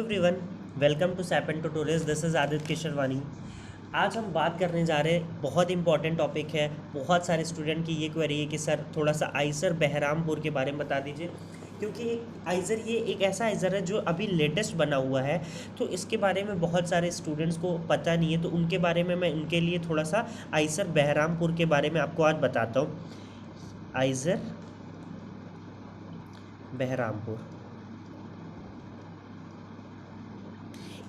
Everyone, welcome to Saipan tutorials. This is Aditya Kesharwani. आज हम बात करने जा रहे हैं, बहुत इंपॉर्टेंट टॉपिक है। बहुत सारे स्टूडेंट की ये क्वेरी है कि सर थोड़ा सा आइज़र बहरामपुर के बारे में बता दीजिए, क्योंकि आइज़र ये एक ऐसा आइज़र है जो अभी लेटेस्ट बना हुआ है, तो इसके बारे में बहुत सारे स्टूडेंट्स को पता नहीं है। तो उनके बारे में मैं उनके लिए थोड़ा सा आइज़र बहरामपुर के बारे में आपको आज बताता हूँ। आइज़र बहरामपुर,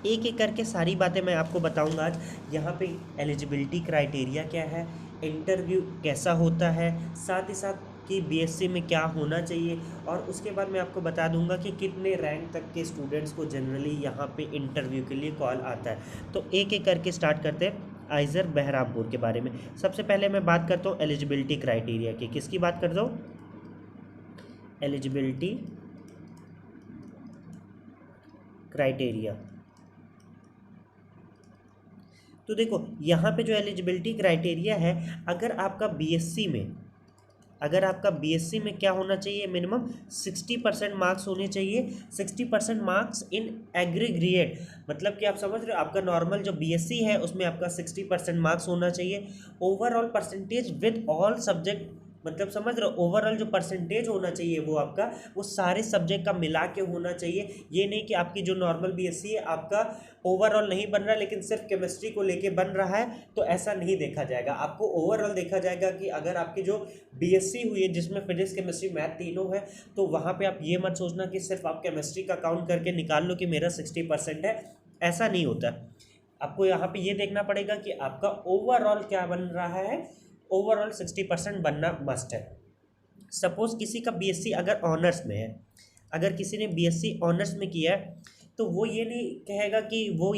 एक एक करके सारी बातें मैं आपको बताऊंगा आज। यहाँ पे एलिजिबिलिटी क्राइटेरिया क्या है, इंटरव्यू कैसा होता है, साथ ही साथ कि बीएससी में क्या होना चाहिए, और उसके बाद मैं आपको बता दूंगा कि कितने रैंक तक के स्टूडेंट्स को जनरली यहाँ पे इंटरव्यू के लिए कॉल आता है। तो एक एक करके स्टार्ट करते हैं आइज़र बहरामपुर के बारे में। सबसे पहले मैं बात करता हूँ एलिजिबिलिटी क्राइटेरिया की। किसकी बात करता हूँ? Eligibility criteria. तो देखो यहाँ पे जो एलिजिबिलिटी क्राइटेरिया है, अगर आपका बीएससी में क्या होना चाहिए, मिनिमम 60% मार्क्स होने चाहिए। 60% मार्क्स इन एग्रीग्रेट, मतलब कि आप समझ रहे हो, आपका नॉर्मल जो बीएससी है उसमें आपका 60% मार्क्स होना चाहिए। Overall percentage with all subject, मतलब समझ रहे हो, ओवरऑल जो परसेंटेज होना चाहिए वो आपका वो सारे सब्जेक्ट का मिला के होना चाहिए। ये नहीं कि आपकी जो नॉर्मल बीएससी है आपका ओवरऑल नहीं बन रहा लेकिन सिर्फ केमिस्ट्री को लेके बन रहा है, तो ऐसा नहीं देखा जाएगा। आपको ओवरऑल देखा जाएगा कि अगर आपकी जो बीएससी हुई है जिसमें फिजिक्स केमिस्ट्री मैथ तीनों है, तो वहाँ पे आप ये मत सोचना कि सिर्फ आप केमिस्ट्री का काउंट करके निकाल लो कि मेरा 60% है। ऐसा नहीं होता। आपको यहाँ पे ये देखना पड़ेगा कि आपका ओवरऑल क्या बन रहा है। ओवरऑल 60% बनना मस्ट है। सपोज किसी का बीएससी अगर ऑनर्स में है, अगर किसी ने बीएससी ऑनर्स में किया है, तो वो ये नहीं कहेगा कि वो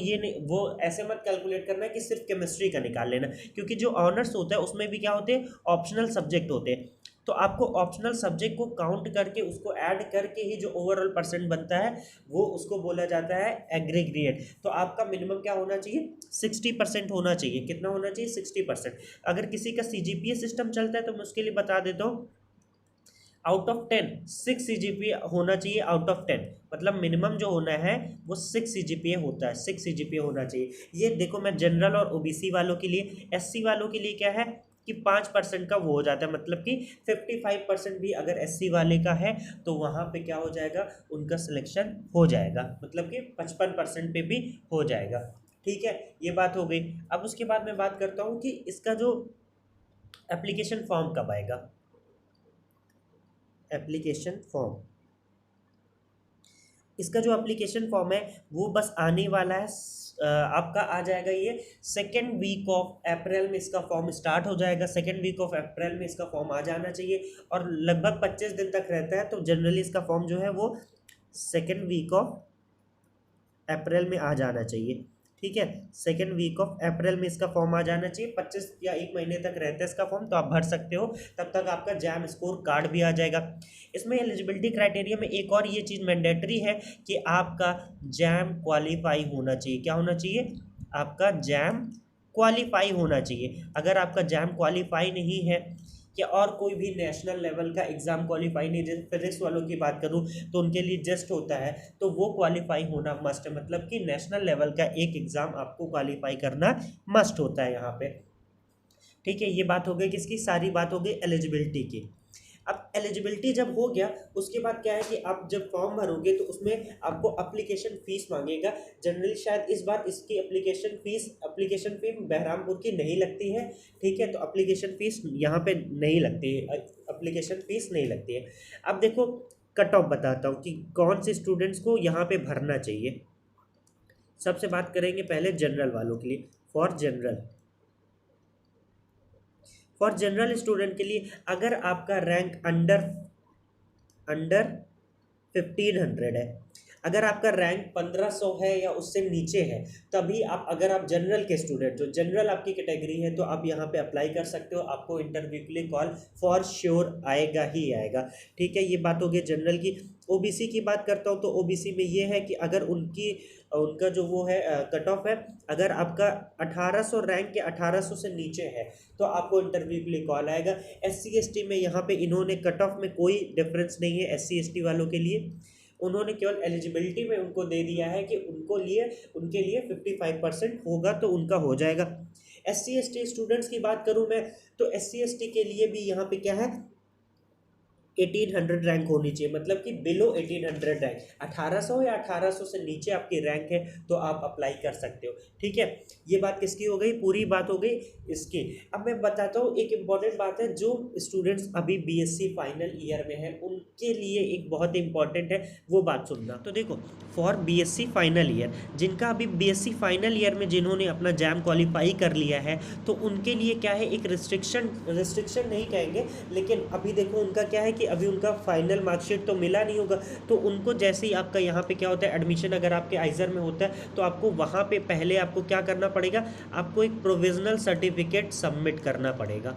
ऐसे मत कैलकुलेट करना है कि सिर्फ केमिस्ट्री का निकाल लेना, क्योंकि जो ऑनर्स होता है उसमें भी क्या होते हैं, ऑप्शनल सब्जेक्ट होते हैं। तो आपको ऑप्शनल सब्जेक्ट को काउंट करके उसको ऐड करके ही जो ओवरऑल परसेंट बनता है वो उसको बोला जाता है एग्रीग्रेट। तो आपका मिनिमम क्या होना चाहिए, 60% होना चाहिए। कितना होना चाहिए, 60%। अगर किसी का सीजीपीए सिस्टम चलता है तो मैं उसके लिए बता देता हूँ, आउट ऑफ 10 6 सीजीपीए होना चाहिए। आउट ऑफ 10 मतलब मिनिमम जो होना है वो 6 सीजीपीए होता है, 6 सीजीपीए होना चाहिए। ये देखो, मैं जनरल और ओबीसी वालों के लिए, एससी वालों के लिए क्या है कि 5% का वो हो जाता है, मतलब कि 55% भी अगर एससी वाले का है तो वहाँ पे क्या हो जाएगा, उनका सिलेक्शन हो जाएगा, मतलब कि 55% पे भी हो जाएगा। ठीक है, ये बात हो गई। अब उसके बाद मैं बात करता हूँ कि इसका जो एप्लीकेशन फॉर्म कब आएगा। एप्लीकेशन फॉर्म, इसका जो एप्लीकेशन फॉर्म है वो बस आने वाला है, आपका आ जाएगा ये 2nd वीक ऑफ अप्रैल में इसका फॉर्म स्टार्ट हो जाएगा। 2nd वीक ऑफ अप्रैल में इसका फॉर्म आ जाना चाहिए और लगभग 25 दिन तक रहता है। तो जनरली इसका फॉर्म जो है वो 2nd वीक ऑफ अप्रैल में आ जाना चाहिए। ठीक है, 2nd वीक ऑफ अप्रैल में इसका फॉर्म आ जाना चाहिए। 25 या 1 महीने तक रहता है इसका फॉर्म, तो आप भर सकते हो। तब तक आपका जैम स्कोर कार्ड भी आ जाएगा। इसमें एलिजिबिलिटी क्राइटेरिया में एक और ये चीज़ मैंडेटरी है कि आपका जैम क्वालिफाई होना चाहिए। क्या होना चाहिए, आपका जैम क्वालिफाई होना चाहिए। अगर आपका जैम क्वालिफाई नहीं है या और कोई भी नेशनल लेवल का एग्ज़ाम क्वालिफाई नहीं, जैसे फिजिक्स वालों की बात करूं तो उनके लिए जस्ट होता है, तो वो क्वालिफाई होना मस्ट है, मतलब कि नेशनल लेवल का एक एग्ज़ाम आपको क्वालिफाई करना मस्ट होता है यहाँ पे। ठीक है, ये बात हो गई किसकी, सारी बात हो गई एलिजिबिलिटी की। अब एलिजिबिलिटी जब हो गया उसके बाद क्या है कि आप जब फॉर्म भरोगे तो उसमें आपको एप्लीकेशन फ़ीस मांगेगा। जनरली शायद इस बार इसकी एप्लीकेशन फ़ी बहरामपुर की नहीं लगती है। ठीक है, तो एप्लीकेशन फ़ीस यहाँ पे नहीं लगती है, एप्लीकेशन फ़ीस नहीं लगती है। अब देखो, कट ऑफ बताता हूँ कि कौन से स्टूडेंट्स को यहाँ पे भरना चाहिए। सबसे बात करेंगे पहले जनरल वालों के लिए। फॉर जनरल स्टूडेंट के लिए, अगर आपका रैंक अंडर 1500 है, अगर आपका रैंक 1500 है या उससे नीचे है, तभी आप, अगर आप जनरल के स्टूडेंट, जो जनरल आपकी कैटेगरी है, तो आप यहाँ पे अप्लाई कर सकते हो। आपको इंटरव्यू के लिए कॉल फॉर श्योर आएगा ही आएगा। ठीक है, ये बात हो गई जनरल की। ओबीसी की बात करता हूँ तो ओबीसी में ये है कि अगर उनका जो वो है कट ऑफ है, अगर आपका 1800 रैंक के 1800 से नीचे है तो आपको इंटरव्यू के लिए कॉल आएगा। SC ST में यहाँ पे इन्होंने कट ऑफ में कोई डिफरेंस नहीं है SC ST वालों के लिए। उन्होंने केवल एलिजिबिलिटी में उनको दे दिया है कि उनके लिए 55% होगा तो उनका हो जाएगा। SC ST स्टूडेंट्स की बात करूं मैं, तो SC ST के लिए भी यहाँ पे क्या है, 1800 रैंक होनी चाहिए, मतलब कि बिलो 1800 रैंक, 1800 या 1800 से नीचे आपकी रैंक है तो आप अप्लाई कर सकते हो। ठीक है, ये बात किसकी हो गई, पूरी बात हो गई इसकी। अब मैं बताता हूँ एक इम्पॉर्टेंट बात है, जो स्टूडेंट्स अभी BSc फाइनल ईयर में है उनके लिए एक बहुत इंपॉर्टेंट है, वो बात सुनना। तो देखो, फॉर BSc फाइनल ईयर, जिनका अभी BSc फाइनल ईयर में जिन्होंने अपना जैम क्वालिफाई कर लिया है, तो उनके लिए क्या है, एक रिस्ट्रिक्शन नहीं कहेंगे, लेकिन अभी देखो उनका क्या है कि अभी उनका फाइनल मार्कशीट तो मिला नहीं होगा, तो उनको जैसे ही आपका यहाँ पे क्या होता है, एडमिशन अगर आपके आइजर में होता है तो आपको वहाँ पे पहले आपको क्या करना पड़ेगा, आपको एक प्रोविजनल सर्टिफिकेट सबमिट करना पड़ेगा।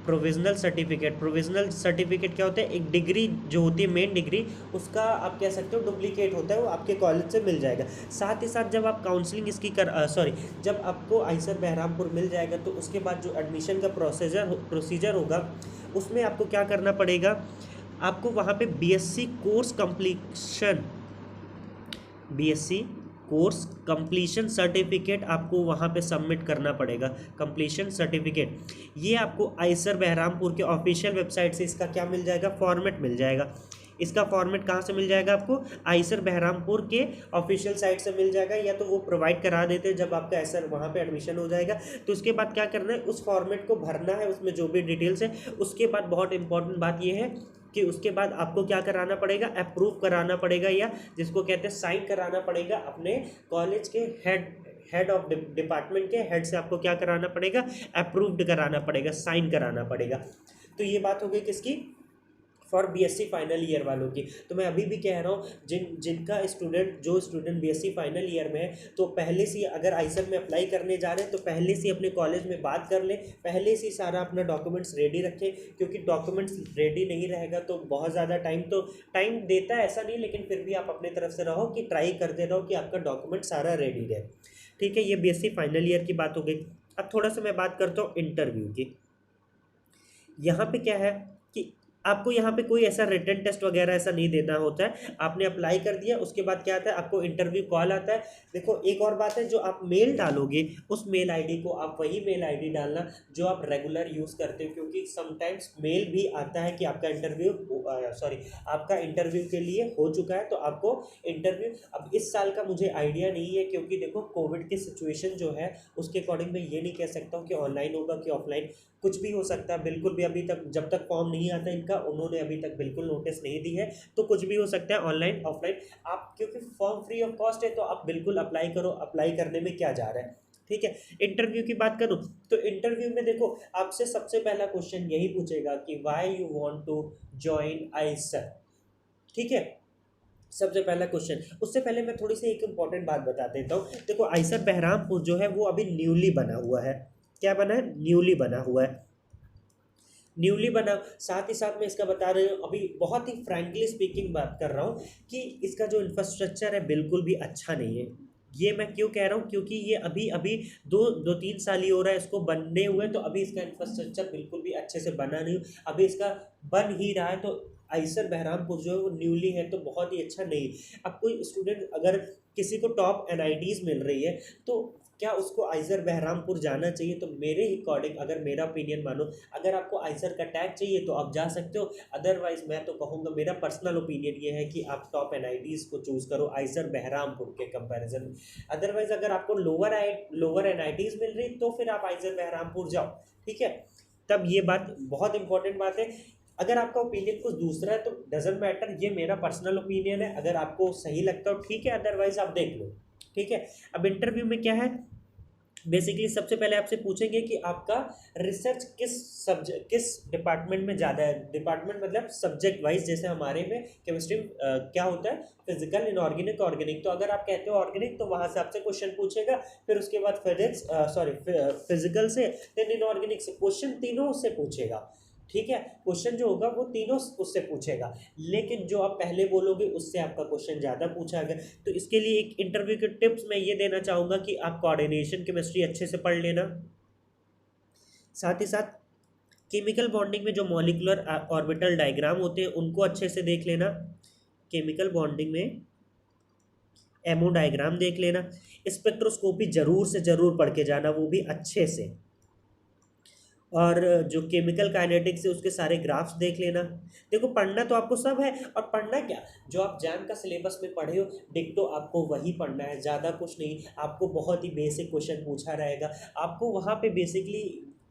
प्रोविजनल सर्टिफिकेट क्या होता है, एक डिग्री जो होती है मेन डिग्री, उसका आप कह सकते हो डुप्लीकेट होता है, वो आपके कॉलेज से मिल जाएगा। साथ ही साथ जब आप काउंसलिंग इसकी जब आपको आइसर बहरामपुर मिल जाएगा तो उसके बाद जो एडमिशन का प्रोसीजर होगा, उसमें आपको क्या करना पड़ेगा, आपको वहाँ पे BSc कोर्स कंप्लीशन सर्टिफिकेट आपको वहाँ पे सबमिट करना पड़ेगा। कंप्लीशन सर्टिफिकेट ये आपको आइसर बहरामपुर के ऑफिशियल वेबसाइट से इसका क्या मिल जाएगा, फॉर्मेट मिल जाएगा। इसका फॉर्मेट कहाँ से मिल जाएगा आपको, आइसर बहरामपुर के ऑफिशियल साइट से मिल जाएगा, या तो वो प्रोवाइड करा देते हैं जब आपका आइसर वहाँ पे एडमिशन हो जाएगा। तो उसके बाद क्या करना है, उस फॉर्मेट को भरना है, उसमें जो भी डिटेल्स है। उसके बाद बहुत इंपॉर्टेंट बात ये है कि उसके बाद आपको क्या कराना पड़ेगा, अप्रूव कराना पड़ेगा, या जिसको कहते हैं साइन कराना पड़ेगा अपने कॉलेज के हेड ऑफ डिपार्टमेंट के हेड से। आपको क्या कराना पड़ेगा, अप्रूव्ड कराना पड़ेगा, साइन कराना पड़ेगा। तो ये बात हो गई किसकी, फॉर BSc फाइनल ईयर वालों की। तो मैं अभी भी कह रहा हूँ, जो स्टूडेंट BSc फाइनल ईयर में है, तो पहले से अगर आइसर में अप्लाई करने जा रहे हैं तो पहले से अपने कॉलेज में बात कर लें, पहले से सारा अपना डॉक्यूमेंट्स रेडी रखें, क्योंकि डॉक्यूमेंट्स रेडी नहीं रहेगा तो बहुत ज़्यादा टाइम देता है ऐसा नहीं, लेकिन फिर भी आप अपने तरफ से रहो कि ट्राई करते रहो कि आपका डॉक्यूमेंट सारा रेडी रहे। ठीक है, ये BSc फाइनल ईयर की बात हो गई। अब थोड़ा सा मैं बात करता हूँ इंटरव्यू की। यहाँ पे क्या है कि आपको यहाँ पे कोई ऐसा रिटन टेस्ट वगैरह ऐसा नहीं देना होता है, आपने अप्लाई कर दिया, उसके बाद क्या आता है, आपको इंटरव्यू कॉल आता है। देखो एक और बात है, जो आप मेल डालोगे उस मेल आईडी को आप वही मेल आईडी डालना जो आप रेगुलर यूज़ करते हो, क्योंकि समटाइम्स मेल भी आता है कि आपका इंटरव्यू के लिए हो चुका है, तो आपको इंटरव्यू। अब इस साल का मुझे आइडिया नहीं है, क्योंकि देखो कोविड की सिचुएशन जो है उसके अकॉर्डिंग मैं ये नहीं कह सकता हूँ कि ऑनलाइन होगा कि ऑफलाइन, कुछ भी हो सकता है बिल्कुल भी। अभी तक जब तक फॉर्म नहीं आता इनका, उन्होंने अभी तक बिल्कुल नोटिस नहीं दी है, तो कुछ भी हो सकता है ऑनलाइन ऑफलाइन। आप क्योंकि फॉर्म फ्री ऑफ कॉस्ट है तो आप बिल्कुल अप्लाई करो, अप्लाई करने में क्या जा रहा है। ठीक है, इंटरव्यू की बात करूं तो इंटरव्यू में देखो आपसे सबसे पहला क्वेश्चन यही पूछेगा कि why you want to join IISER. ठीक है, सबसे पहला क्वेश्चन। उससे पहले मैं थोड़ी सी एक इंपॉर्टेंट बात बता देता हूँ। देखो आइसर बहरामपुर जो है वो अभी न्यूली बना हुआ है। क्या बना है, न्यूली बना हुआ है, न्यूली बना। साथ ही साथ मैं इसका बता रही हूँ, अभी बहुत ही फ्रैंकली स्पीकिंग बात कर रहा हूँ कि इसका जो इंफ्रास्ट्रक्चर है बिल्कुल भी अच्छा नहीं है। ये मैं क्यों कह रहा हूँ, क्योंकि ये अभी अभी दो तीन साल ही हो रहा है इसको बनने हुए, तो अभी इसका इंफ्रास्ट्रक्चर बिल्कुल भी अच्छे से बना नहीं, अभी इसका बन ही रहा है। तो आइसर बहरामपुर जो है वो न्यूली है, तो बहुत ही अच्छा नहीं। अब कोई स्टूडेंट अगर किसी को टॉप NITs मिल रही है तो क्या उसको आइसर बहरामपुर जाना चाहिए? तो मेरे अकॉर्डिंग, अगर मेरा ओपिनियन मानो, अगर आपको आइसर का टैग चाहिए तो आप जा सकते हो, अदरवाइज मैं तो कहूँगा, मेरा पर्सनल ओपिनियन ये है कि आप टॉप NITs को चूज़ करो आइसर बहरामपुर के कंपैरिजन में। अदरवाइज अगर आपको लोअर NITs मिल रही तो फिर आप आइसर बहरामपुर जाओ। ठीक है, तब ये बात बहुत इंपॉर्टेंट बात है। अगर आपका ओपिनियन कुछ दूसरा है तो डजेंट मैटर, ये मेरा पर्सनल ओपिनियन है, अगर आपको सही लगता हो ठीक है, अदरवाइज आप देख लो। ठीक है, अब इंटरव्यू में क्या है, बेसिकली सबसे पहले आपसे पूछेंगे कि आपका रिसर्च किस डिपार्टमेंट में ज़्यादा है। डिपार्टमेंट मतलब सब्जेक्ट वाइज, जैसे हमारे में केमिस्ट्री क्या होता है, फिजिकल, इनऑर्गेनिक, ऑर्गेनिक। तो अगर आप कहते हो ऑर्गेनिक तो वहाँ से आपसे क्वेश्चन पूछेगा, फिर उसके बाद फिजिकल से, देन इनऑर्गेनिक से, क्वेश्चन तीनों से पूछेगा। ठीक है, क्वेश्चन जो होगा वो तीनों उससे पूछेगा, लेकिन जो आप पहले बोलोगे उससे आपका क्वेश्चन ज़्यादा पूछा गया। तो इसके लिए एक इंटरव्यू के टिप्स मैं ये देना चाहूँगा कि आप कोऑर्डिनेशन केमिस्ट्री अच्छे से पढ़ लेना। साथ ही साथ केमिकल बॉन्डिंग में जो मॉलिक्यूलर ऑर्बिटल डायग्राम होते हैं उनको अच्छे से देख लेना केमिकल बॉन्डिंग में एमो डायग्राम देख लेना, स्पेक्ट्रोस्कोपी जरूर से जरूर पढ़ के जाना, वो भी अच्छे से। और जो केमिकल काइनेटिक्स है उसके सारे ग्राफ्स देख लेना। देखो पढ़ना तो आपको सब है, और पढ़ना क्या, जो आप जैम का सिलेबस में पढ़े हो डिक्टो आपको वही पढ़ना है, ज़्यादा कुछ नहीं। आपको बहुत ही बेसिक क्वेश्चन पूछा रहेगा, आपको वहाँ पे बेसिकली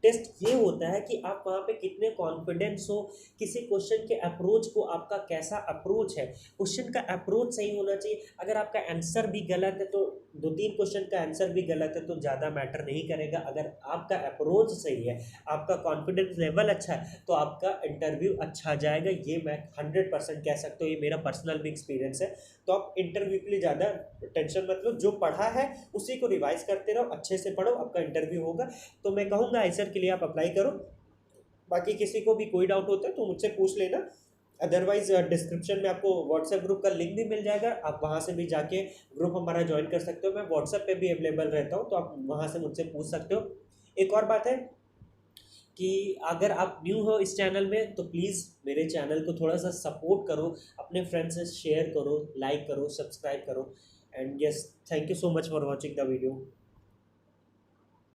टेस्ट ये होता है कि आप वहाँ पे कितने कॉन्फिडेंस हो, किसी क्वेश्चन के अप्रोच को, आपका कैसा अप्रोच है। क्वेश्चन का अप्रोच सही होना चाहिए। अगर आपका आंसर भी गलत है तो 2-3 क्वेश्चन का आंसर भी गलत है तो ज़्यादा मैटर नहीं करेगा। अगर आपका अप्रोच सही है, आपका कॉन्फिडेंस लेवल अच्छा है, तो आपका इंटरव्यू अच्छा जाएगा। ये मैं 100% कह सकता हूँ, ये मेरा पर्सनल भी एक्सपीरियंस है। तो आप इंटरव्यू के लिए ज़्यादा टेंशन मत लो, जो पढ़ा है उसी को रिवाइज करते रहो, अच्छे से पढ़ो, आपका इंटरव्यू होगा। तो मैं कहूँगा आइसर के लिए आप अप्लाई करो। बाकी किसी को भी कोई डाउट होता है तो मुझसे पूछ लेना, अदरवाइज डिस्क्रिप्शन में आपको व्हाट्सएप ग्रुप का लिंक भी मिल जाएगा, आप वहाँ से भी जाके ग्रुप हमारा ज्वाइन कर सकते हो। मैं व्हाट्सएप पे भी अवेलेबल रहता हूँ, तो आप वहाँ से मुझसे पूछ सकते हो। एक और बात है कि अगर आप न्यू हो इस चैनल में तो प्लीज़ मेरे चैनल को थोड़ा सा सपोर्ट करो, अपने फ्रेंड्स से शेयर करो, लाइक करो, सब्सक्राइब करो। And yes, thank you so much for watching the video.